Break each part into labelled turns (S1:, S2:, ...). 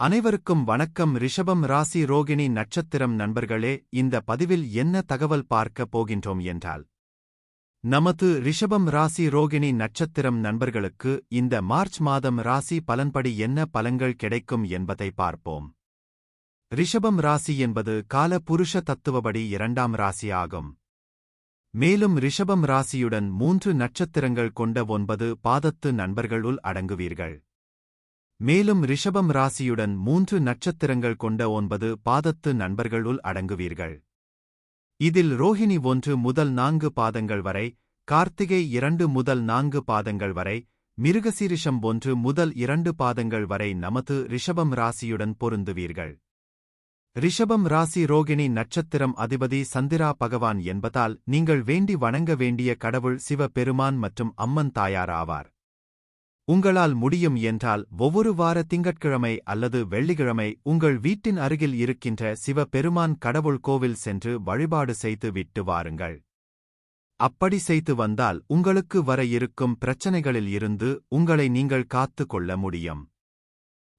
S1: அனைவருக்கும் வணக்கம். ரிஷபம் ராசி ரோகிணி நட்சத்திரம் நண்பர்களே, இந்த பதிவில் என்ன தகவல் பார்க்க போகின்றோம் என்றால், நமது ரிஷபம் ராசி ரோகிணி நட்சத்திரம் நண்பர்களுக்கு இந்த மார்ச் மாதம் ராசி பலன்படி என்ன பலன்கள் கிடைக்கும் என்பதை பார்ப்போம். ரிஷபம் ராசி என்பது கால புருஷ தத்துவப்படி இரண்டாம் ராசி ஆகும். மேலும் ரிஷபம் ராசியுடன் 3 நட்சத்திரங்கள் கொண்ட 9 பாதத்து நண்பர்களுள் அடங்குவீர்கள். மேலும் ரிஷபம் ராசியுடன் 3 நட்சத்திரங்கள் கொண்ட 9 பாதத்து நண்பர்களுள் அடங்குவீர்கள். இதில் ரோஹிணி 1 முதல் 4 பாதங்கள் வரை, கார்த்திகை 2 முதல் 4 பாதங்கள் வரை, மிருகசீரிஷம் 1 முதல் 2 பாதங்கள் வரை நமது ரிஷபம் ராசியுடன் பொருந்துவீர்கள். ரிஷபம் ராசி ரோகிணி நட்சத்திரம் அதிபதி சந்திரா பகவான் என்பதால் நீங்கள் வேண்டி வணங்க வேண்டிய கடவுள் சிவ பெருமான் மற்றும் அம்மன் தாயார் ஆவார். உங்களால் முடியும் என்றால் ஒவ்வொரு வார திங்கட்கிழமை அல்லது வெள்ளிக்கிழமை உங்கள் வீட்டின் அருகில் இருக்கின்ற சிவ பெருமான் கடவுள் கோவில் சென்று வழிபாடு செய்து விட்டு வாருங்கள். அப்படி செய்து வந்தால் உங்களுக்கு வர இருக்கும் பிரச்சனைகளில் இருந்து உங்களை நீங்கள் காத்து கொள்ள முடியும்.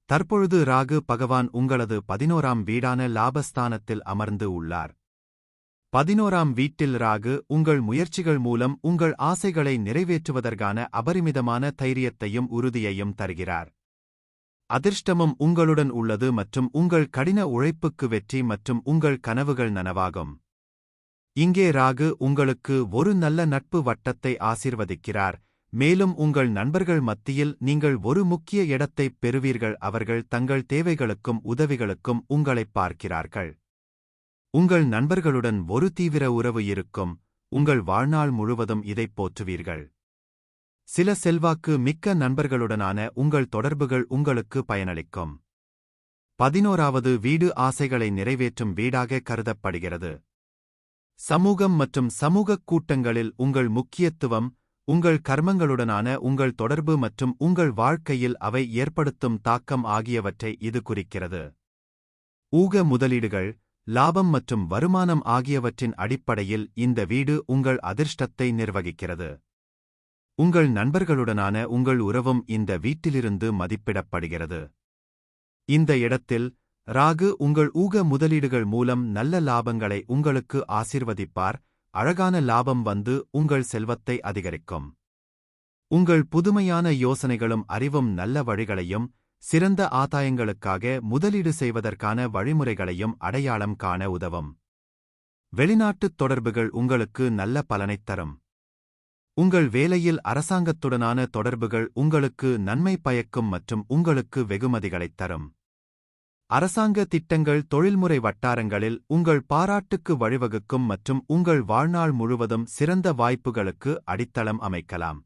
S1: தற்பொழுது ராகு பகவான் உங்களது 11ஆம் வீடான லாபஸ்தானத்தில் அமர்ந்து உள்ளார். 11ஆம் வீட்டில் ராகு உங்கள் முயற்சிகள் மூலம் உங்கள் ஆசைகளை நிறைவேற்றுவதற்கான அபரிமிதமான தைரியத்தையும் உறுதியையும் தருகிறார். அதிர்ஷ்டமும் உங்களுடன் உள்ளது மற்றும் உங்கள் கடின உழைப்புக்கு வெற்றி மற்றும் உங்கள் கனவுகள் நனவாகும். இங்கே ராகு உங்களுக்கு ஒரு நல்ல நட்பு வட்டத்தை ஆசீர்வதிக்கிறார். மேலும் உங்கள் நண்பர்கள் மத்தியில் நீங்கள் ஒரு முக்கிய இடத்தைப் பெறுவீர்கள். அவர்கள் தங்கள் தேவைகளுக்கும் உதவிகளுக்கும் உங்களைப் பார்க்கிறார்கள். உங்கள் நண்பர்களுடன் ஒரு தீவிர உறவு இருக்கும். உங்கள் வாழ்நாள் முழுவதும் இதைப் போற்றுவீர்கள். சில செல்வாக்கு மிக்க நண்பர்களுடனான உங்கள் தொடர்புகள் உங்களுக்கு பயனளிக்கும். 11வது வீடு ஆசைகளை நிறைவேற்றும் வீடாக கருதப்படுகிறது. சமூகம் மற்றும் சமூகக் கூட்டங்களில் உங்கள் முக்கியத்துவம், உங்கள் கர்மங்களுடனான உங்கள் தொடர்பு மற்றும் உங்கள் வாழ்க்கையில் அவை ஏற்படுத்தும் தாக்கம் ஆகியவற்றை இது குறிக்கிறது. ஊக முதலீடுகள், லாபம் மற்றும் வருமானம் ஆகியவற்றின் அடிப்படையில் இந்த வீடு உங்கள் அதிர்ஷ்டத்தை நிர்வகிக்கிறது. உங்கள் நண்பர்களுடனான உங்கள் உறவும் இந்த வீட்டிலிருந்து மதிப்பிடப்படுகிறது. இந்த இடத்தில் ராகு உங்கள் ஊக முதலீடுகள் மூலம் நல்ல லாபங்களை உங்களுக்கு ஆசீர்வதிப்பார். அழகான லாபம் வந்து உங்கள் செல்வத்தை அதிகரிக்கும். உங்கள் புதுமையான யோசனைகளும் அறிவும் நல்ல வழிகளையும் சிறந்த ஆதாயங்களுக்காக முதலீடு செய்வதற்கான வழிமுறைகளையும் அடையாளம் காண உதவும். வெளிநாட்டுத் தொடர்புகள் உங்களுக்கு நல்ல பலனைத் தரும். உங்கள் வேலையில் அரசாங்கத்துடனான தொடர்புகள் உங்களுக்கு நன்மை பயக்கும் மற்றும் உங்களுக்கு வெகுமதிகளைத் தரும். அரசாங்க திட்டங்கள் தொழில்முறை வட்டாரங்களில் உங்கள் பாராட்டுக்கு வழிவகுக்கும் மற்றும் உங்கள் வாழ்நாள் முழுவதும் சிறந்த வாய்ப்புகளுக்கு அடித்தளம் அமைக்கலாம்.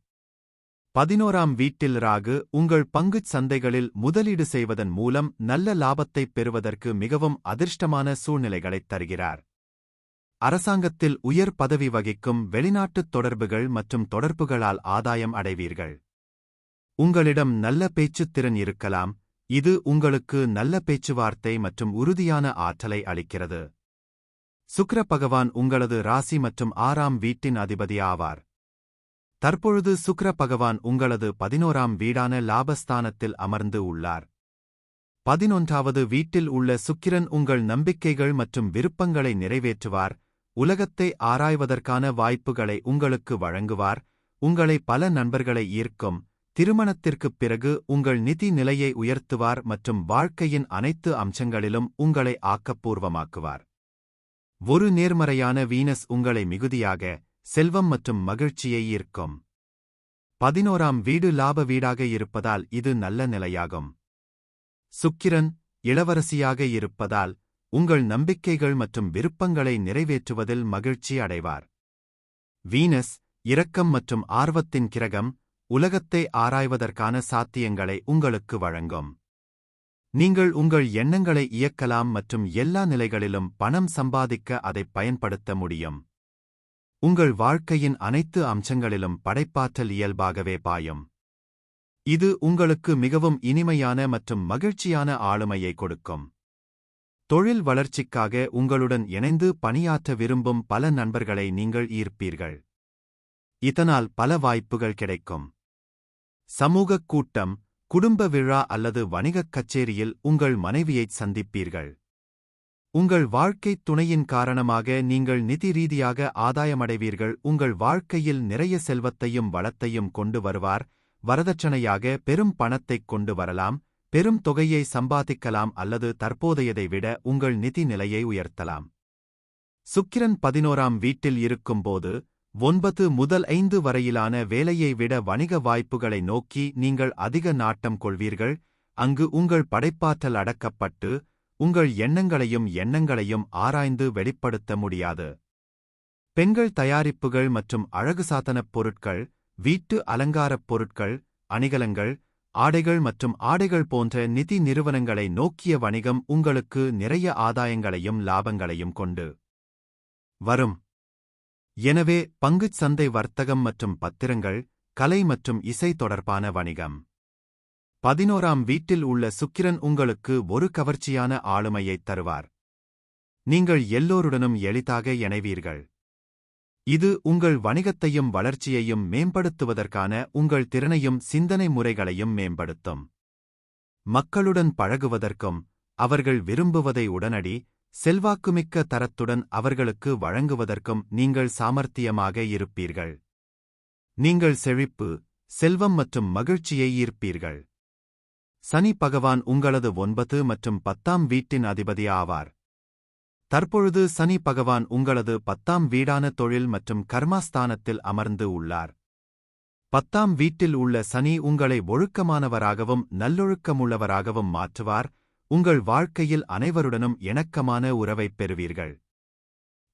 S1: 11ஆம் வீட்டில் ராகு உங்கள் பங்குச் சந்தைகளில் முதலீடு செய்வதன் மூலம் நல்ல லாபத்தைப் பெறுவதற்கு மிகவும் அதிர்ஷ்டமான சூழ்நிலைகளைத் தருகிறார். அரசாங்கத்தில் உயர் பதவி வகிக்கும் வெளிநாட்டுத் தொடர்புகள் மற்றும் தொடர்புகளால் ஆதாயம் அடைவீர்கள். உங்களிடம் நல்ல பேச்சுத்திறன் இருக்கலாம். இது உங்களுக்கு நல்ல பேச்சுவார்த்தை மற்றும் உறுதியான ஆற்றலை அளிக்கிறது. சுக்கிர பகவான் உங்களது ராசி மற்றும் 6ஆம் வீட்டின் அதிபதி ஆவார். தற்பொழுது சுக்கிர பகவான் உங்களது 11ஆம் வீடான லாபஸ்தானத்தில் அமர்ந்து உள்ளார். 11வது வீட்டில் உள்ள சுக்கிரன் உங்கள் நம்பிக்கைகள் மற்றும் விருப்பங்களை நிறைவேற்றுவார். உலகத்தை ஆராய்வதற்கான வாய்ப்புகளை உங்களுக்கு வழங்குவார். உங்களை பல நண்பர்களை ஈர்க்கும். திருமணத்திற்குப் பிறகு உங்கள் நிதி நிலையை உயர்த்துவார் மற்றும் வாழ்க்கையின் அனைத்து அம்சங்களிலும் உங்களை ஆக்கப்பூர்வமாக்குவார். ஒரு நேர்மறையான வீனஸ் உங்களை மிகுதியாக செல்வம் மற்றும் மகிழ்ச்சியை ஈர்க்கும். 11ஆம் வீடு லாப வீடாக இருப்பதால் இது நல்ல நிலையாகும். சுக்கிரன் இளவரசியாக இருப்பதால் உங்கள் நம்பிக்கைகள் மற்றும் விருப்பங்களை நிறைவேற்றுவதில் மகிழ்ச்சி அடைவார். வீனஸ் இரக்கம் மற்றும் ஆர்வத்தின் கிரகம் உலகத்தை ஆராய்வதற்கான சாத்தியங்களை உங்களுக்கு வழங்கும். நீங்கள் உங்கள் எண்ணங்களை இயக்கலாம் மற்றும் எல்லா நிலைகளிலும் பணம் சம்பாதிக்க அதைப் பயன்படுத்த முடியும். உங்கள் வாழ்க்கையின் அனைத்து அம்சங்களிலும் படைப்பாற்றல் இயல்பாகவே பாயும். இது உங்களுக்கு மிகவும் இனிமையான மற்றும் மகிழ்ச்சியான ஆளுமையை கொடுக்கும். தொழில் வளர்ச்சிக்காக உங்களுடன் இணைந்து பணியாற்ற விரும்பும் பல நண்பர்களை நீங்கள் ஈர்ப்பீர்கள். இதனால் பல வாய்ப்புகள் கிடைக்கும். சமூகக் கூட்டம் குடும்ப விழா அல்லது வணிகக் கச்சேரியில் உங்கள் மனைவியைச் சந்திப்பீர்கள். உங்கள் வாழ்க்கைத் துணையின் காரணமாக நீங்கள் நிதி ரீதியாக ஆதாயமடைவீர்கள். உங்கள் வாழ்க்கையில் நிறைய செல்வத்தையும் வளத்தையும் கொண்டு வருவார். வரதட்சணையாக பெரும் பணத்தைக் கொண்டு வரலாம், பெரும் தொகையை சம்பாதிக்கலாம் அல்லது தற்போதையதை விட உங்கள் நிதி நிலையை உயர்த்தலாம். சுக்கிரன் 11ஆம் வீட்டில் இருக்கும்போது 9 முதல் 5 வரையிலான வேலையை விட வணிக வாய்ப்புகளை நோக்கி நீங்கள் அதிக நாட்டம் கொள்வீர்கள். அங்கு உங்கள் படைப்பாற்றல் அடக்கப்பட்டு உங்கள் எண்ணங்களையும் ஆராய்ந்து வெளிப்படுத்த முடியாது. பெண்கள் தயாரிப்புகள் மற்றும் அழகுசாதனப் பொருட்கள், வீட்டு அலங்காரப் பொருட்கள், அணிகலன்கள், ஆடைகள் மற்றும் ஆடைகள் போன்ற நிதி நிறுவனங்களை நோக்கிய வணிகம் உங்களுக்கு நிறைய ஆதாயங்களையும் லாபங்களையும் கொண்டு வரும். எனவே பங்குச் சந்தை வர்த்தகம் மற்றும் பத்திரங்கள், கலை மற்றும் இசை தொடர்பான வணிகம். 11ஆம் வீட்டில் உள்ள சுக்கிரன் உங்களுக்கு ஒரு கவர்ச்சியான ஆளுமையைத் தருவார். நீங்கள் எல்லோருடனும் எளிதாக இணைவீர்கள். இது உங்கள் வணிகத்தையும் வளர்ச்சியையும் மேம்படுத்துவதற்கான உங்கள் திறனையும் சிந்தனை முறைகளையும் மேம்படுத்தும். மக்களுடன் பழகுவதற்கும் அவர்கள் விரும்புவதை உடனடி செல்வாக்குமிக்க தரத்துடன் அவர்களுக்கு வழங்குவதற்கும் நீங்கள் சாமர்த்தியமாக இருப்பீர்கள். நீங்கள் செழிப்பு, செல்வம் மற்றும் மகிழ்ச்சியை ஈர்ப்பீர்கள். சனி பகவான் உங்களது 9 மற்றும் 10ஆம் வீட்டின் அதிபதி ஆவார். தற்பொழுது சனி பகவான் உங்களது 10ஆம் வீடான தொழில் மற்றும் கர்மஸ்தானத்தில் அமர்ந்து உள்ளார். 10ஆம் வீட்டில் உள்ள சனி உங்களை ஒழுக்கமானவராகவும் நல்லொழுக்கமுள்ளவராகவும் மாற்றுவார். உங்கள் வாழ்க்கையில் அனைவருடனும் இணக்கமான உறவைப் பெறுவீர்கள்.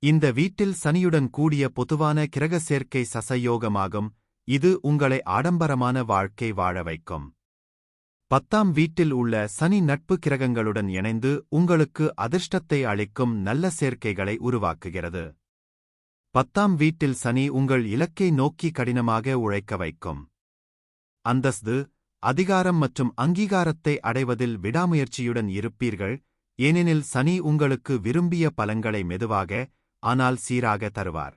S1: இந்த வீட்டில் சனியுடன் கூடிய பொதுவான கிரக சேர்க்கை சசயோகமாகும். இது உங்களை ஆடம்பரமான வாழ்க்கை வாழ வைக்கும். 10ஆம் வீட்டில் உள்ள சனி நட்பு கிரகங்களுடன் இணைந்து உங்களுக்கு அதிர்ஷ்டத்தை அளிக்கும் நல்ல சேர்க்கைகளை உருவாக்குகிறது. 10ஆம் வீட்டில் சனி உங்கள் இலக்கை நோக்கி கடினமாக உழைக்க வைக்கும். அந்தஸ்து, அதிகாரம் மற்றும் அங்கீகாரத்தை அடைவதில் விடாமுயற்சியுடன் இருப்பீர்கள். ஏனெனில் சனி உங்களுக்கு விரும்பிய பலன்களை மெதுவாக ஆனால் சீராக தருவார்.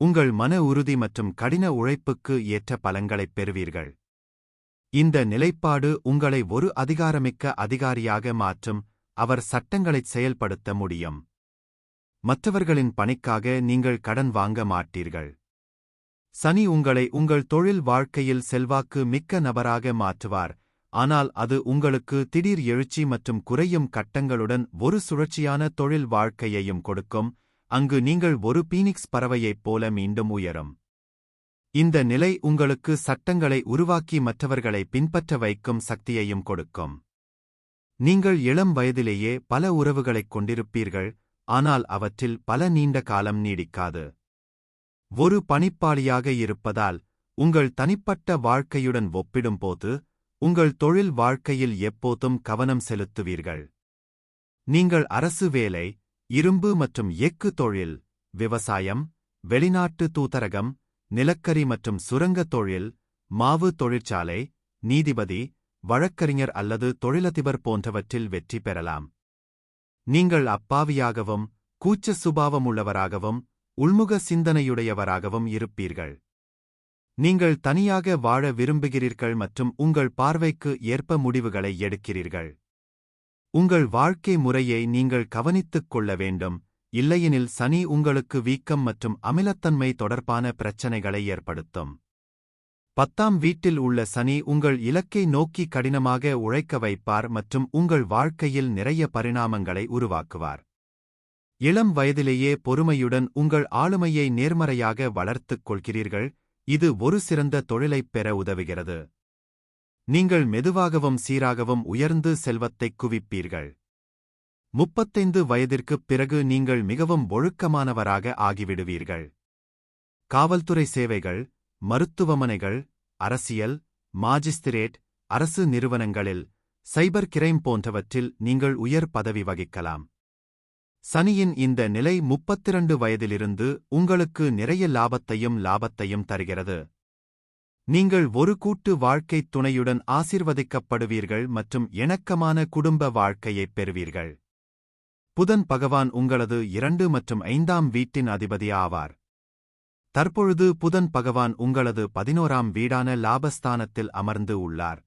S1: உங்கள் மன உறுதி மற்றும் கடின உழைப்புக்கு ஏற்ற பலன்களைப் பெறுவீர்கள். இந்த நிலைப்பாடு உங்களை ஒரு அதிகாரமிக்க அதிகாரியாக மாற்றும். அவர் சட்டங்களைச் செயல்படுத்த முடியும். மற்றவர்களின் பணிக்காக நீங்கள் கடன் வாங்க மாட்டீர்கள். சனி உங்களை உங்கள் தொழில் வாழ்க்கையில் செல்வாக்கு மிக்க நபராக மாற்றுவார். ஆனால் அது உங்களுக்கு திடீர் எழுச்சி மற்றும் குறையும் கட்டங்களுடன் ஒரு சுழற்சியான தொழில் வாழ்க்கையையும் கொடுக்கும். அங்கு நீங்கள் ஒரு பீனிக்ஸ் பறவையைப் போல மீண்டும் உயரும். இந்த நிலை உங்களுக்கு சட்டங்களை உருவாக்கி மற்றவர்களை பின்பற்ற வைக்கும் சக்தியையும் கொடுக்கும். நீங்கள் இளம் வயதிலேயே பல உறவுகளைக் கொண்டிருப்பீர்கள். ஆனால் அவற்றில் பல நீண்ட காலம் நீடிக்காது. ஒரு பணிப்பாளியாக இருப்பதால் உங்கள் தனிப்பட்ட வாழ்க்கையுடன் ஒப்பிடும்போது உங்கள் தொழில் வாழ்க்கையில் எப்போதும் கவனம் செலுத்துவீர்கள். நீங்கள் அரசு வேலை, இரும்பு மற்றும் எஃகு தொழில், விவசாயம், வெளிநாட்டு தூதரகம், நிலக்கரி மற்றும் சுரங்கத் தொழில், மாவு தொழிற்சாலை, நீதிபதி, வழக்கறிஞர் அல்லது தொழிலதிபர் போன்றவற்றில் வெற்றி பெறலாம். நீங்கள் அப்பாவியாகவும் கூச்ச சுபாவமுள்ளவராகவும் உள்முக சிந்தனையுடையவராகவும் இருப்பீர்கள். நீங்கள் தனியாக வாழ விரும்புகிறீர்கள் மற்றும் உங்கள் பார்வைக்கு ஏற்ப முடிவுகளை எடுக்கிறீர்கள். உங்கள் வாழ்க்கை முறையை நீங்கள் கவனித்துக் கொள்ள வேண்டும். இல்லையெனில் சனி உங்களுக்கு வீக்கம் மற்றும் அமிலத்தன்மை தொடர்பான பிரச்சனைகளை ஏற்படுத்தும். 10ஆம் வீட்டில் உள்ள சனி உங்கள் இலக்கை நோக்கி கடினமாக உழைக்க வைப்பார் மற்றும் உங்கள் வாழ்க்கையில் நிறைய பரிணாமங்களை உருவாக்குவார். இளம் வயதிலேயே பொறுமையுடன் உங்கள் ஆளுமையை நேர்மறையாக வளர்த்துக் கொள்கிறீர்கள். இது ஒரு சிறந்த தொழிலைப் பெற உதவுகிறது. நீங்கள் மெதுவாகவும் சீராகவும் உயர்ந்து செல்வத்தைக் குவிப்பீர்கள். 35 வயதிற்குப் பிறகு நீங்கள் மிகவும் ஒழுக்கமானவராக ஆகிவிடுவீர்கள். காவல்துறை சேவைகள், மருத்துவமனைகள், அரசியல், மாஜிஸ்திரேட், அரசு நிறுவனங்களில், சைபர் கிரைம் போன்றவற்றில் நீங்கள் உயர் பதவி வகிக்கலாம். சனியின் இந்த நிலை 32 வயதிலிருந்து உங்களுக்கு நிறைய லாபத்தையும் தருகிறது. நீங்கள் ஒரு கூட்டு வாழ்க்கைத் துணையுடன் ஆசீர்வதிக்கப்படுவீர்கள் மற்றும் இணக்கமான குடும்ப வாழ்க்கையைப் பெறுவீர்கள். புதன் பகவான் உங்களது 2 மற்றும் 5ஆம் வீட்டின் அதிபதி ஆவார். தற்பொழுது புதன் பகவான் உங்களது 11ஆம் வீடான லாபஸ்தானத்தில் அமர்ந்து உள்ளார்.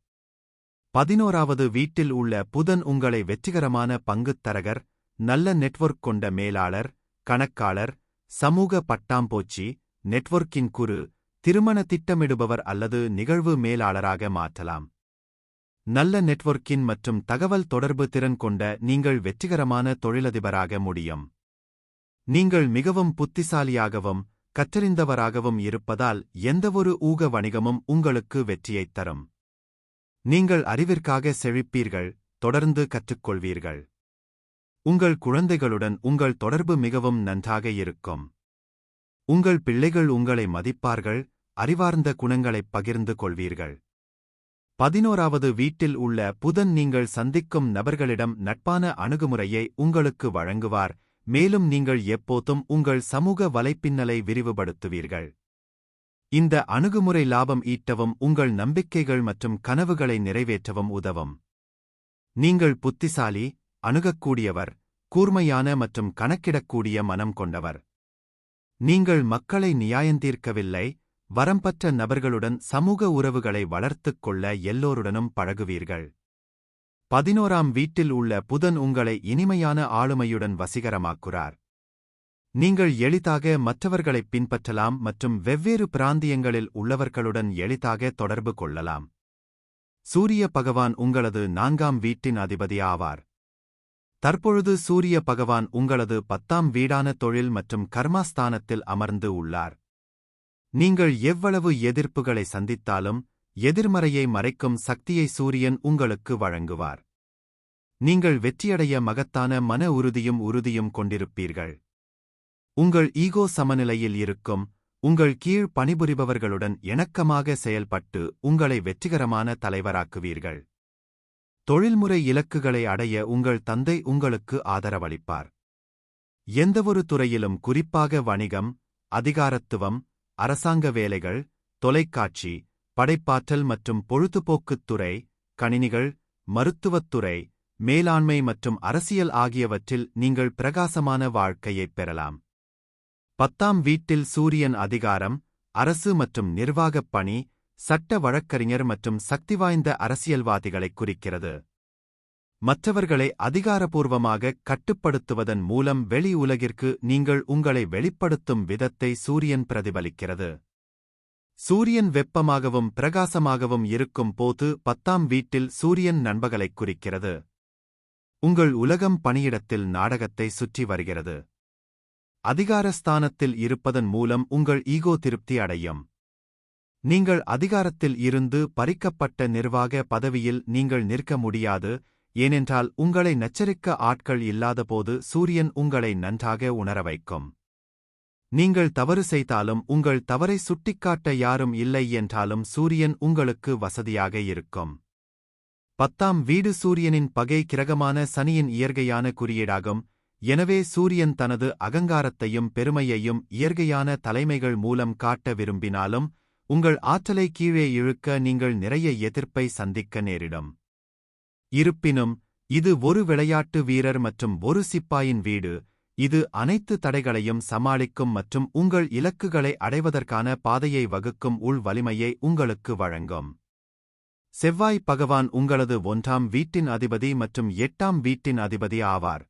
S1: 11வது வீட்டில் உள்ள புதன் உங்களை வெற்றிகரமான பங்குத்தரகர், நல்ல நெட்வொர்க் கொண்ட மேலாளர், கணக்காளர், சமூக பட்டாம்பூச்சி, நெட்வொர்க்கின் குரு, திருமண திட்டமிடுபவர் அல்லது நிகழ்வு மேலாளராக மாற்றலாம். நல்ல நெட்வொர்க்கின் மற்றும் தகவல் தொடர்பு திறன் கொண்ட நீங்கள் வெற்றிகரமான தொழிலதிபராக முடியும். நீங்கள் மிகவும் புத்திசாலியாகவும் கற்றறிந்தவராகவும் இருப்பதால் எந்தவொரு ஊக வணிகமும் உங்களுக்கு வெற்றியைத் தரும். நீங்கள் அறிவிற்காக செழிப்பீர்கள், தொடர்ந்து கற்றுக்கொள்வீர்கள். உங்கள் குழந்தைகளுடன் உங்கள் தொடர்பு மிகவும் நன்றாக இருக்கும். உங்கள் பிள்ளைகள் உங்களை மதிப்பார்கள், அறிவார்ந்த குணங்களைப் பகிர்ந்து கொள்வீர்கள். 11வது வீட்டில் உள்ள புதன் நீங்கள் சந்திக்கும் நபர்களிடம் நட்பான அணுகுமுறையை உங்களுக்கு வழங்குவார், மேலும் நீங்கள் எப்போதும் உங்கள் சமூக வலைப்பின்னலை விரிவுபடுத்துவீர்கள். இந்த அணுகுமுறை லாபம் ஈட்டவும் உங்கள் நம்பிக்கைகள் மற்றும் கனவுகளை நிறைவேற்றவும் உதவும். நீங்கள் புத்திசாலி, அணுகக்கூடியவர், கூர்மையான மற்றும் கணக்கிடக்கூடிய மனம் கொண்டவர். நீங்கள் மக்களை நியாயந்தீர்க்கவில்லை, வரம்பற்ற நபர்களுடன் சமூக உறவுகளை வளர்த்துக் கொள்ள எல்லோருடனும் பழகுவீர்கள். 11ஆம் வீட்டில் உள்ள புதன் உங்களை இனிமையான ஆளுமையுடன் வசீகரமாக்குறார். நீங்கள் எளிதாக மற்றவர்களைப் பின்பற்றலாம் மற்றும் வெவ்வேறு பிராந்தியங்களில் உள்ளவர்களுடன் எளிதாக தொடர்பு கொள்ளலாம். சூரிய பகவான் உங்களது 4ஆம் வீட்டின் அதிபதி ஆவார். தற்பொழுது சூரிய பகவான் உங்களது 10ஆம் வீடான தொழில் மற்றும் கர்மாஸ்தானத்தில் அமர்ந்து உள்ளார். நீங்கள் எவ்வளவு எதிர்ப்புகளை சந்தித்தாலும் எதிர்மறையை மறைக்கும் சக்தியை சூரியன் உங்களுக்கு வழங்குவார். நீங்கள் வெற்றியடைய மகத்தான மன உறுதியும் கொண்டிருப்பீர்கள். உங்கள் ஈகோ சமநிலையில் இருக்கும், உங்கள் கீழ் பணிபுரிபவர்களுடன் இணக்கமாக செயல்பட்டு உங்களை வெற்றிகரமான தலைவராக்குவீர்கள். தொழில்முறை இலக்குகளை அடைய உங்கள் தந்தை உங்களுக்கு ஆதரவளிப்பார். எந்தவொரு துறையிலும், குறிப்பாக வணிகம், அதிகாரத்துவம், அரசாங்க வேலைகள், தொலைக்காட்சி, படைப்பாற்றல் மற்றும் பொழுதுபோக்குத் துறை, கணினிகள், மருத்துவத்துறை, மேலாண்மை மற்றும் அரசியல் ஆகியவற்றில் நீங்கள் பிரகாசமான வாழ்க்கையைப் பெறலாம். 10ஆம் வீட்டில் சூரியன் அதிகாரம், அரசு மற்றும் நிர்வாகப் பணி, சட்ட வழக்கறிஞர் மற்றும் சக்திவாய்ந்த அரசியல்வாதிகளைக் குறிக்கிறது. மற்றவர்களை அதிகாரப்பூர்வமாக கட்டுப்படுத்துவதன் மூலம் வெளி உலகிற்கு நீங்கள் உங்களை வெளிப்படுத்தும் விதத்தை சூரியன் பிரதிபலிக்கிறது. சூரியன் வெப்பமாகவும் பிரகாசமாகவும் இருக்கும் போது 10ஆம் வீட்டில் சூரியன் நண்பர்களைக் குறிக்கிறது. உங்கள் உலகம் பணியிடத்தில் நாடகத்தை சுற்றி வருகிறது. அதிகாரஸ்தானத்தில் இருப்பதன் மூலம் உங்கள் ஈகோ திருப்தி அடையும். நீங்கள் அதிகாரத்தில் இருந்து பறிக்கப்பட்ட நிர்வாக பதவியில் நீங்கள் நிற்க முடியாது, ஏனென்றால் உங்களை நச்சரிக்க ஆட்கள் இல்லாதபோது சூரியன் உங்களை நன்றாக உணர வைக்கும். நீங்கள் தவறு செய்தாலும் உங்கள் தவறை சுட்டிக்காட்ட யாரும் இல்லை என்றாலும் சூரியன் உங்களுக்கு வசதியாக இருக்கும். 10ஆம் வீடு சூரியனின் பகை கிரகமான சனியின் இயற்கையான குறியீடாகும். எனவே சூரியன் தனது அகங்காரத்தையும் பெருமையையும் இயற்கையான தலைமைகள் மூலம் காட்ட விரும்பினாலும் உங்கள் ஆற்றலை கீழே இழுக்க நீங்கள் நிறைய எதிர்ப்பை சந்திக்க நேரிடும். இருப்பினும் இது ஒரு விளையாட்டு வீரர் மற்றும் ஒரு சிப்பாயின் வீடு, இது அனைத்து தடைகளையும் சமாளிக்கும் மற்றும் உங்கள் இலக்குகளை அடைவதற்கான பாதையை வகுக்கும் உள் வலிமையை உங்களுக்கு வழங்கும். செவ்வாய் பகவான் உங்களது 1ஆம் வீட்டின் அதிபதி மற்றும் 8ஆம் வீட்டின் அதிபதி ஆவார்.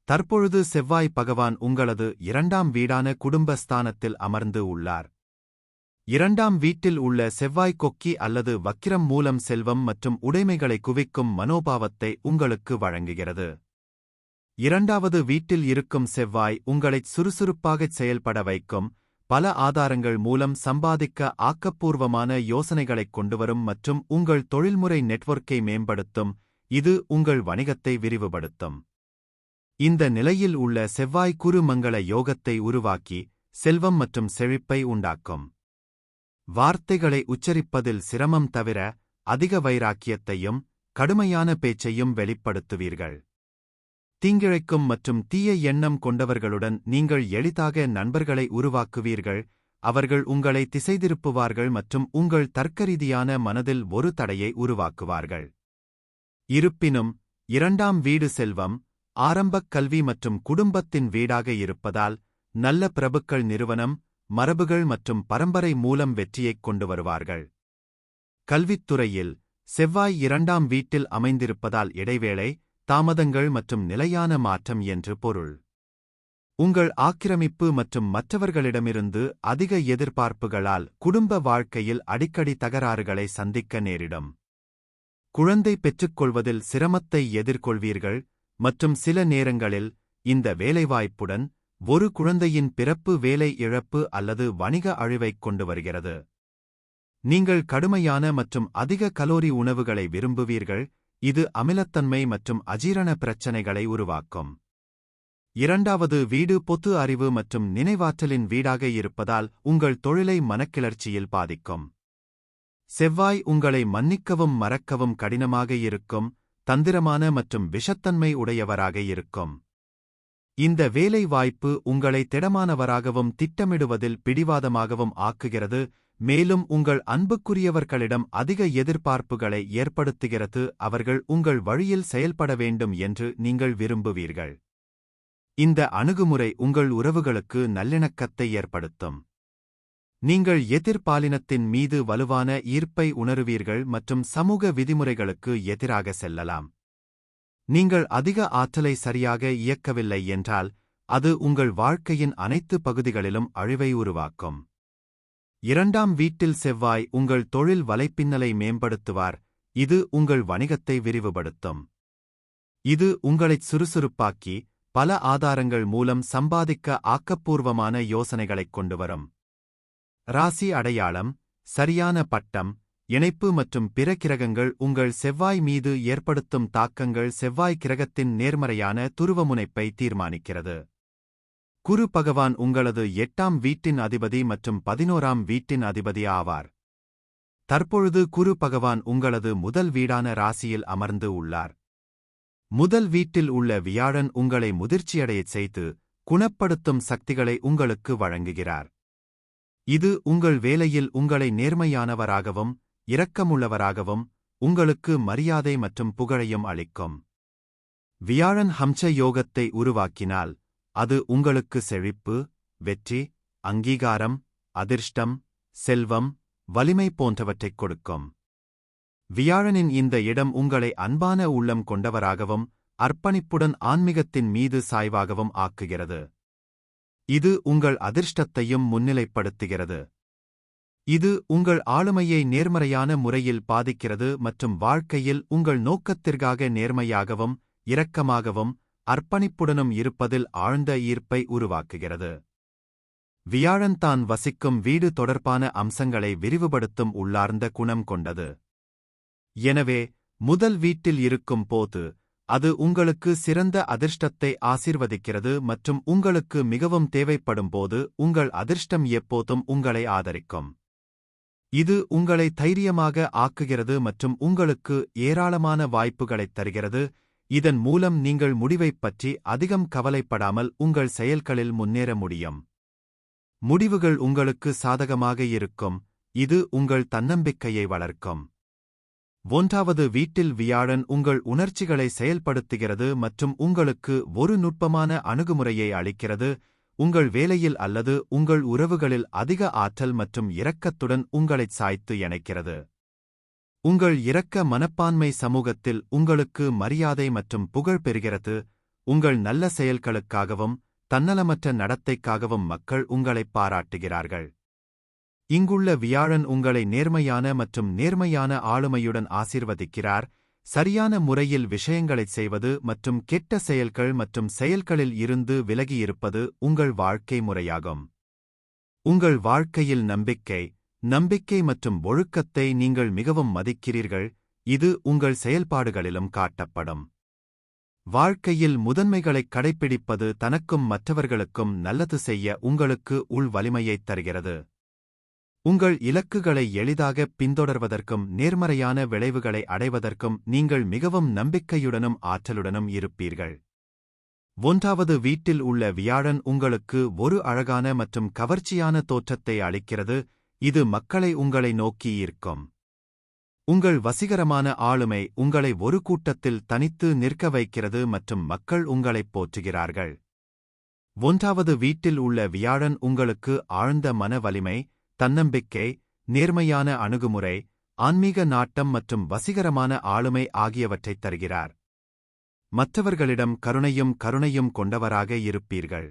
S1: தற்பொழுது செவ்வாய் பகவான் உங்களது 2ஆம் வீடான குடும்பஸ்தானத்தில் அமர்ந்து உள்ளார். 2ஆம் வீட்டில் உள்ள செவ்வாய் கொக்கி அல்லது வக்கிரம் மூலம் செல்வம் மற்றும் உடைமைகளை குவிக்கும் மனோபாவத்தை உங்களுக்கு வழங்குகிறது. 2வது வீட்டில் இருக்கும் செவ்வாய் உங்களைச் சுறுசுறுப்பாகச் செயல்பட வைக்கும், பல ஆதாரங்கள் மூலம் சம்பாதிக்க ஆக்கப்பூர்வமான யோசனைகளைக் கொண்டுவரும் மற்றும் உங்கள் தொழில்முறை நெட்வொர்க்கை மேம்படுத்தும், இது உங்கள் வணிகத்தை விரிவுபடுத்தும். இந்த நிலையில் உள்ள செவ்வாய் குரு மங்கள யோகத்தை உருவாக்கி செல்வம் மற்றும் செழிப்பை உண்டாக்கும். வார்த்தைகளை உச்சரிப்பதில் சிரமம் தவிர அதிக வைராக்கியத்தையும் கடுமையான பேச்சையும் வெளிப்படுத்துவீர்கள். தீங்கிழைக்கும் மற்றும் தீய எண்ணம் கொண்டவர்களுடன் நீங்கள் எளிதாக நண்பர்களை உருவாக்குவீர்கள், அவர்கள் உங்களை திசைதிருப்புவார்கள் மற்றும் உங்கள் தர்க்கரீதியான மனதில் ஒரு தடையை உருவாக்குவார்கள். இருப்பினும் 2ஆம் வீடு செல்வம், ஆரம்பக் கல்வி மற்றும் குடும்பத்தின் வீடாக இருப்பதால் நல்ல பிரபுக்கள் நிறுவனம், மரபுகள் மற்றும் பரம்பரை மூலம் வெற்றியைக் கொண்டு வருவார்கள். கல்வித்துறையில் செவ்வாய் 2ஆம் வீட்டில் அமைந்திருப்பதால் இடைவேளை, தாமதங்கள் மற்றும் நிலையான மாற்றம் என்று பொருள். உங்கள் ஆக்கிரமிப்பு மற்றும் மற்றவர்களிடமிருந்து அதிக எதிர்பார்ப்புகளால் குடும்ப வாழ்க்கையில் அடிக்கடி தகராறுகளை சந்திக்க நேரிடும். குழந்தை பெற்றுக்கொள்வதில் சிரமத்தை எதிர்கொள்வீர்கள் மற்றும் சில நேரங்களில் இந்த வேலைவாய்ப்புடன் ஒரு குழந்தையின் பிறப்பு வேலை இழப்பு அல்லது வணிக அழிவைக் கொண்டு வருகிறது. நீங்கள் கடுமையான மற்றும் அதிக கலோரி உணவுகளை விரும்புவீர்கள், இது அமிலத்தன்மை மற்றும் அஜீரண பிரச்சனைகளை உருவாக்கும். 2வது வீடு பொது அறிவு மற்றும் நினைவாற்றலின் வீடாக இருப்பதால் உங்கள் தொழிலை மனக்கிளர்ச்சியில் பாதிக்கும். செவ்வாய் உங்களை மன்னிக்கவும் மறக்கவும் கடினமாக இருக்கும், தந்திரமான மற்றும் விஷத்தன்மை உடையவராக இருக்கும். இந்த வேலை வாய்ப்பு உங்களை திடமானவராகவும் திட்டமிடுவதில் பிடிவாதமாகவும் ஆக்குகிறது, மேலும் உங்கள் அன்புக்குரியவர்களிடம் அதிக எதிர்பார்ப்புகளை ஏற்படுத்துகிறது. அவர்கள் உங்கள் வழியில் செயல்பட வேண்டும் என்று நீங்கள் விரும்புவீர்கள். இந்த அணுகுமுறை உங்கள் உறவுகளுக்கு நல்லிணக்கத்தை ஏற்படுத்தும். நீங்கள் எதிர்பாலினத்தின் மீது வலுவான ஈர்ப்பை உணருவீர்கள் மற்றும் சமூக விதிமுறைகளுக்கு எதிராக செல்லலாம். நீங்கள் அதிக ஆற்றலை சரியாக இயக்கவில்லை என்றால், அது உங்கள் வாழ்க்கையின் அனைத்து பகுதிகளிலும் அழிவை உருவாக்கும். 2ஆம் வீட்டில் செவ்வாய் உங்கள் தொழில் வலைப்பின்னலை மேம்படுத்துவார், இது உங்கள் வணிகத்தை விரிவுபடுத்தும். இது உங்களைச் சுறுசுறுப்பாக்கி, பல ஆதாரங்கள் மூலம் சம்பாதிக்க ஆக்கப்பூர்வமான யோசனைகளைக் கொண்டுவரும். ராசி அடையாளம், சரியான பட்டம், இணைப்பு மற்றும் பிற கிரகங்கள் உங்கள் செவ்வாய் மீது ஏற்படுத்தும் தாக்கங்கள் செவ்வாய் கிரகத்தின் நேர்மறையான துருவமுனைப்பை தீர்மானிக்கிறது. குரு பகவான் உங்களது 8ஆம் வீட்டின் அதிபதி மற்றும் 11ஆம் வீட்டின் அதிபதி ஆவார். தற்பொழுது குரு பகவான் உங்களது முதல் வீடான ராசியில் அமர்ந்து உள்ளார். முதல் வீட்டில் உள்ள வியாழன் உங்களை முதிர்ச்சியடையச் செய்து, குணப்படுத்தும் சக்திகளை உங்களுக்கு வழங்குகிறார். இது உங்கள் வேலையில் உங்களை நேர்மையானவராகவும், இரக்கமுள்ளவராகவும், உங்களுக்கு மரியாதை மற்றும் புகழையும் அளிக்கும். வியாழன் ஹம்ச யோகத்தை உருவாக்கினால், அது உங்களுக்கு செழிப்பு, வெற்றி, அங்கீகாரம், அதிர்ஷ்டம், செல்வம், வலிமை போன்றவற்றைக் கொடுக்கும். வியாழனின் இந்த இடம் உங்களை அன்பான உள்ளம் கொண்டவராகவும், அர்ப்பணிப்புடன் ஆன்மீகத்தின் மீது சாய்வாகவும் ஆக்குகிறது. இது உங்கள் அதிர்ஷ்டத்தையும் முன்னிலைப்படுத்துகிறது. இது உங்கள் ஆளுமையை நேர்மறையான முறையில் பாதிக்கிறது மற்றும் வாழ்க்கையில் உங்கள் நோக்கத்திற்காக நேர்மையாகவும், இரக்கமாகவும், அர்ப்பணிப்புடனும் இருப்பதில் ஆழ்ந்த ஈர்ப்பை உருவாக்குகிறது. வியாழன் தான் வசிக்கும் வீடு தொடர்பான அம்சங்களை விரிவுபடுத்தும் உள்ளார்ந்த குணம் கொண்டது. எனவே, முதல் வீட்டில் இருக்கும் போது, அது உங்களுக்கு சிறந்த அதிர்ஷ்டத்தை ஆசீர்வதிக்கிறது மற்றும் உங்களுக்கு மிகவும் தேவைப்படும் போது உங்கள் அதிர்ஷ்டம் எப்போதும் உங்களை ஆதரிக்கும். இது உங்களை தைரியமாக ஆக்குகிறது மற்றும் உங்களுக்கு ஏராளமான வாய்ப்புகளைத் தருகிறது. இதன் மூலம் நீங்கள் முடிவைப் பற்றி அதிகம் கவலைப்படாமல் உங்கள் செயல்களில் முன்னேற முடியும். முடிவுகள் உங்களுக்கு சாதகமாக இருக்கும், இது உங்கள் தன்னம்பிக்கையை வளர்க்கும். 1வது வீட்டில் வியாழன் உங்கள் உணர்ச்சிகளை செயல்படுத்துகிறது மற்றும் உங்களுக்கு ஒரு நுட்பமான அணுகுமுறையை அளிக்கிறது, உங்கள் வேலையில் அல்லது உங்கள் உறவுகளில் அதிக ஆற்றல் மற்றும் இரக்கத்துடன் உங்களைச் சாய்த்து இணைக்கிறது. உங்கள் இரக்க மனப்பான்மை சமூகத்தில் உங்களுக்கு மரியாதை மற்றும் புகழ் பெறுகிறது, உங்கள் நல்ல செயல்களுக்காகவும், தன்னலமற்ற நடத்தைக்காகவும் மக்கள் உங்களைப் பாராட்டுகிறார்கள். இங்குள்ள வியாழன் உங்களை நேர்மையான மற்றும் நேர்மையான ஆளுமையுடன் ஆசீர்வதிக்கிறார், சரியான முறையில் விஷயங்களைச் செய்வது மற்றும் கெட்ட செயல்கள் மற்றும் செயல்களில் இருந்து விலகியிருப்பது உங்கள் வாழ்க்கை முறையாகும். உங்கள் வாழ்க்கையில் நம்பிக்கை மற்றும் ஒழுக்கத்தை நீங்கள் மிகவும் மதிக்கிறீர்கள், இது உங்கள் செயல்பாடுகளிலும் காட்டப்படும். வாழ்க்கையில் முதன்மைகளைக் கடைப்பிடிப்பது தனக்கும் மற்றவர்களுக்கும் நல்லது செய்ய உங்களுக்கு உள் வலிமையைத் தருகிறது. உங்கள் இலக்குகளை எளிதாக பின்தொடர்வதற்கும் நேர்மறையான விளைவுகளை அடைவதற்கும் நீங்கள் மிகவும் நம்பிக்கையுடனும் ஆற்றலுடனும் இருப்பீர்கள். 1வது வீட்டில் உள்ள வியாழன் உங்களுக்கு ஒரு அழகான மற்றும் கவர்ச்சியான தோற்றத்தை அளிக்கிறது, இது மக்களை உங்களை நோக்கி ஈர்க்கும். உங்கள் வசீகரமான ஆளுமை உங்களை ஒரு கூட்டத்தில் தனித்து நிற்க வைக்கிறது மற்றும் மக்கள் உங்களைப் போற்றுகிறார்கள். 1வது வீட்டில் உள்ள வியாழன் உங்களுக்கு ஆழ்ந்த மன வலிமை, தன்னம்பிக்கை, நேர்மையான அணுகுமுறை, ஆன்மீக நாட்டம் மற்றும் வசீகரமான ஆளுமை ஆகியவற்றைத் தருகிறார். மற்றவர்களிடம் கருணையும் கொண்டவராக இருப்பீர்கள்.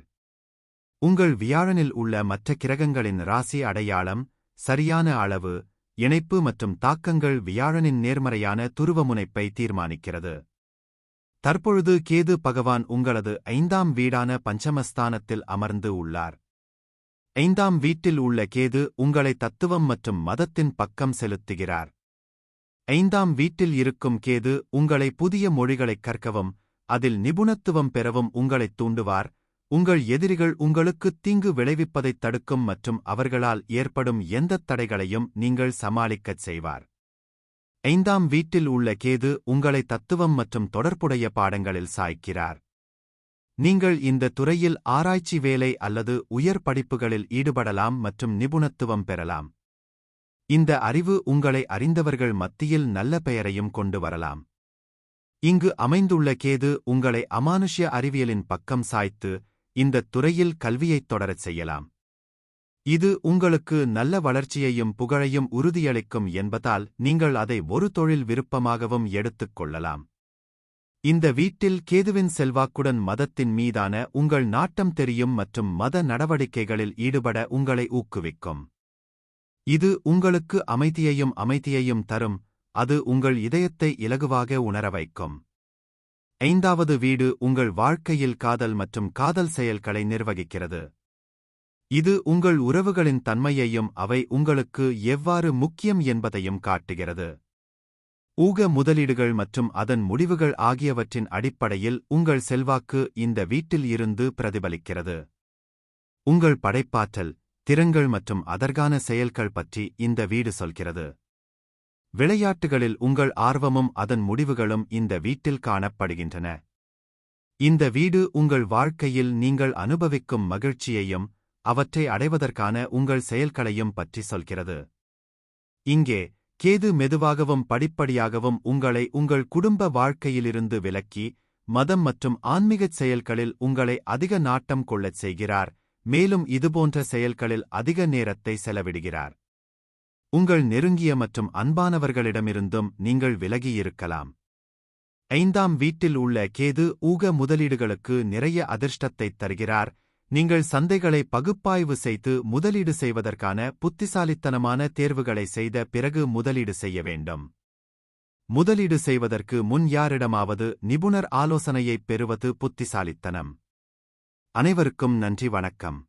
S1: உங்கள் வியாழனில் உள்ள மற்ற கிரகங்களின் ராசி அடையாளம், சரியான அளவு, இணைப்பு மற்றும் தாக்கங்கள் வியாழனின் நேர்மறையான துருவமுனைப்பை தீர்மானிக்கிறது. தற்பொழுது கேது பகவான் உங்களது 5ஆம் வீடான பஞ்சமஸ்தானத்தில் அமர்ந்து உள்ளார். 5ஆம் வீட்டில் உள்ள கேது உங்களை தத்துவம் மற்றும் மதத்தின் பக்கம் செலுத்துகிறார். 5ஆம் வீட்டில் இருக்கும் கேது உங்களை புதிய மொழிகளைக் கற்கவும், அதில் நிபுணத்துவம் பெறவும் உங்களைத் தூண்டுவார். உங்கள் எதிரிகள் உங்களுக்கு தீங்கு விளைவிப்பதைத் தடுக்கும் மற்றும் அவர்களால் ஏற்படும் எந்தத் தடைகளையும் நீங்கள் சமாளிக்கச் செய்வார். 5ஆம் வீட்டில் உள்ள கேது உங்களை தத்துவம் மற்றும் தொடர்புடைய பாடங்களில் சாய்க்கிறார். நீங்கள் இந்த துறையில் ஆராய்ச்சி வேலை அல்லது உயர் படிப்புகளில் ஈடுபடலாம் மற்றும் நிபுணத்துவம் பெறலாம். இந்த அறிவு உங்களை அறிந்தவர்கள் மத்தியில் நல்ல பெயரையும் கொண்டு வரலாம். இங்கு அமைந்துள்ள கேது உங்களை அமானுஷ்ய அறிவியலின் பக்கம் சாய்த்து, இந்தத் துறையில் கல்வியைத் தொடரச் செய்யலாம். இது உங்களுக்கு நல்ல வளர்ச்சியையும் புகழையும் உறுதியளிக்கும் என்பதால் நீங்கள் அதை ஒரு தொழில் விருப்பமாகவும் எடுத்துக் கொள்ளலாம். இந்த வீட்டில் கேதுவின் செல்வாக்குடன் மதத்தின் மீதான உங்கள் நாட்டம் தெரியும் மற்றும் மத நடவடிக்கைகளில் ஈடுபட உங்களை ஊக்குவிக்கும். இது உங்களுக்கு அமைதியையும் தரும், அது உங்கள் இதயத்தை இலகுவாக உணர வைக்கும். 5வது வீடு உங்கள் வாழ்க்கையில் காதல் மற்றும் காதல் செயல்களை நிர்வகிக்கிறது. இது உங்கள் உறவுகளின் தன்மையையும் அவை உங்களுக்கு எவ்வாறு முக்கியம் என்பதையும் காட்டுகிறது. ஊக முதலீடுகள் மற்றும் அதன் முடிவுகள் ஆகியவற்றின் அடிப்படையில் உங்கள் செல்வாக்கு இந்த வீட்டில் இருந்து பிரதிபலிக்கிறது. உங்கள் படைப்பாற்றல், திறன்கள் மற்றும் அதற்கான செயல்கள் பற்றி இந்த வீடு சொல்கிறது. விளையாட்டுகளில் உங்கள் ஆர்வமும் அதன் முடிவுகளும் இந்த வீட்டில் காணப்படுகின்றன. இந்த வீடு உங்கள் வாழ்க்கையில் நீங்கள் அனுபவிக்கும் மகிழ்ச்சியையும் அவற்றை அடைவதற்கான உங்கள் செயல்களையும் பற்றி சொல்கிறது. இங்கே கேது மெதுவாகவும் படிப்படியாகவும் உங்களை உங்கள் குடும்ப வாழ்க்கையிலிருந்து விலக்கி, மதம் மற்றும் ஆன்மீகச் செயல்களில் உங்களை அதிக நாட்டம் கொள்ளச் செய்கிறார், மேலும் இதுபோன்ற செயல்களில் அதிக நேரத்தை செலவிடுகிறார். உங்கள் நெருங்கிய மற்றும் அன்பானவர்களிடமிருந்தும் நீங்கள் விலகியிருக்கலாம். 5ஆம் வீட்டில் உள்ள கேது ஊக முதலீடுகளுக்கு நிறைய அதிர்ஷ்டத்தைத் தருகிறார். நீங்கள் சந்தைகளை பகுப்பாய்வு செய்து முதலீடு செய்வதற்கான புத்திசாலித்தனமான தேர்வுகளை செய்த பிறகு முதலீடு செய்ய வேண்டும். முதலீடு செய்வதற்கு முன் யாரிடமாவது நிபுணர் ஆலோசனையைப் பெறுவது புத்திசாலித்தனம். அனைவருக்கும் நன்றி, வணக்கம்.